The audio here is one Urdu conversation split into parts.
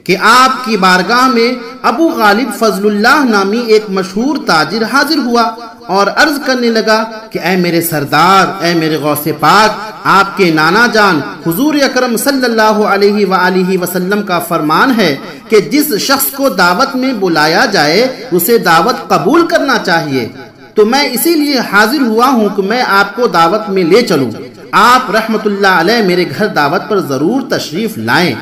کہ آپ کی بارگاہ میں ابو غالب فضل اللہ نامی ایک مشہور تاجر حاضر ہوا اور عرض کرنے لگا کہ اے میرے سردار، اے میرے غوث پاک، آپ کے نانا جان حضور اکرم صلی اللہ علیہ وآلہ وسلم کا فرمان ہے کہ جس شخص کو دعوت میں بلایا جائے اسے دعوت قبول کرنا چاہیے، تو میں اسی لیے حاضر ہوا ہوں کہ میں آپ کو دعوت میں لے چلوں۔ آپ رحمت اللہ علیہ میرے گھر دعوت پر ضرور تشریف لائیں۔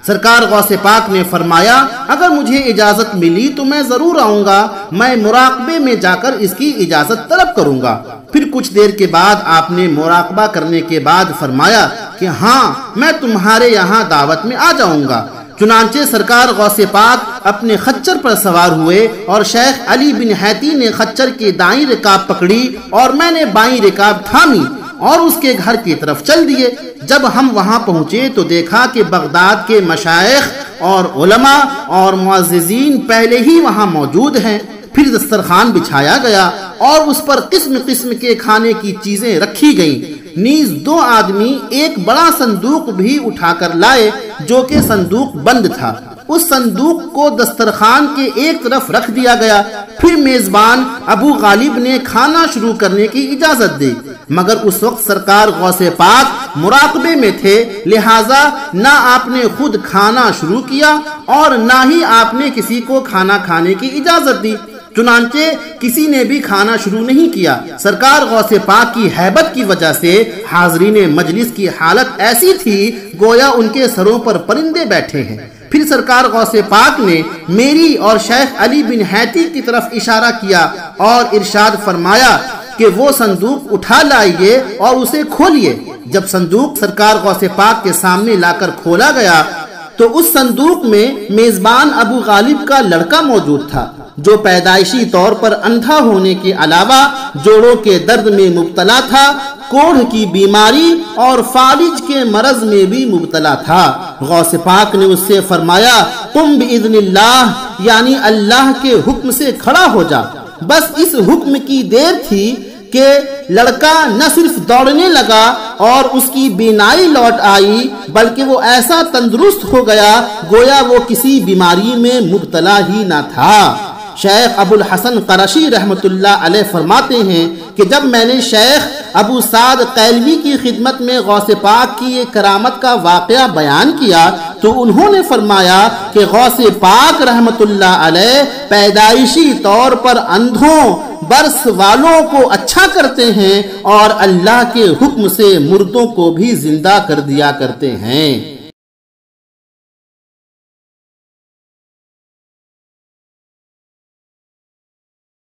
سرکار غوث پاک نے فرمایا اگر مجھے اجازت ملی تو میں ضرور آؤں گا، میں مراقبے میں جا کر اس کی اجازت طلب کروں گا۔ پھر کچھ دیر کے بعد آپ نے مراقبہ کرنے کے بعد فرمایا کہ ہاں میں تمہارے یہاں دعوت میں آ جاؤں گا۔ چنانچہ سرکار غوث پاک اپنے خچر پر سوار ہوئے اور شیخ علی بن حیتی نے خچر کی دائیں رکاب پکڑی اور میں نے بائیں رکاب تھامی اور اس کے گھر کی طرف چل دیے۔ جب ہم وہاں پہنچے تو دیکھا کہ بغداد کے مشائخ اور علماء اور معززین پہلے ہی وہاں موجود ہیں۔ پھر دسترخوان بچھایا گیا اور اس پر قسم قسم کے کھانے کی چیزیں رکھی گئیں، نیز دو آدمی ایک بڑا صندوق بھی اٹھا کر لائے جو کہ صندوق بند تھا۔ اس صندوق کو دسترخوان کے ایک طرف رکھ دیا گیا۔ پھر میزبان ابو غالب نے کھانا شروع کرنے کی اجازت دی، مگر اس وقت سرکار غوث پاک مراقبے میں تھے، لہٰذا نہ آپ نے خود کھانا شروع کیا اور نہ ہی آپ نے کسی کو کھانا کھانے کی اجازت دی۔ چنانچہ کسی نے بھی کھانا شروع نہیں کیا۔ سرکار غوث پاک کی ہیبت کی وجہ سے حاضرین مجلس کی حالت ایسی تھی گویا ان کے سروں پر پرندے بیٹھے ہیں۔ پھر سرکار غوث پاک نے میری اور شیخ علی بن حیتی کی طرف اشارہ کیا اور ارشاد فرمایا کہ وہ صندوق اٹھا لائیے اور اسے کھولیے۔ جب صندوق سرکار غوث پاک کے سامنے لا کر کھولا گیا تو اس صندوق میں میزبان ابو غالب کا لڑکا موجود تھا جو پیدائشی طور پر اندھا ہونے کے علاوہ جوڑوں کے درد میں مبتلا تھا، کوڑھ کی بیماری اور فالج کے مرض میں بھی مبتلا تھا۔ غوث پاک نے اس سے فرمایا قم باذن اللہ، یعنی اللہ کے حکم سے کھڑا ہو جا۔ بس اس حکم کی دیر تھی کہ لڑکا نہ صرف دوڑنے لگا اور اس کی بینائی لوٹ آئی بلکہ وہ ایسا تندرست ہو گیا گویا وہ کسی بیماری میں مبتلا ہی نہ تھا۔ شیخ ابو الحسن قرشی رحمت اللہ علیہ فرماتے ہیں کہ جب میں نے شیخ ابو سعد قیلوی کی خدمت میں غوث پاک کی یہ کرامت کا واقعہ بیان کیا تو انہوں نے فرمایا کہ غوث پاک رحمت اللہ علیہ پیدائشی طور پر اندھوں برس والوں کو اچھا کرتے ہیں اور اللہ کے حکم سے مردوں کو بھی زندہ کر دیا کرتے ہیں۔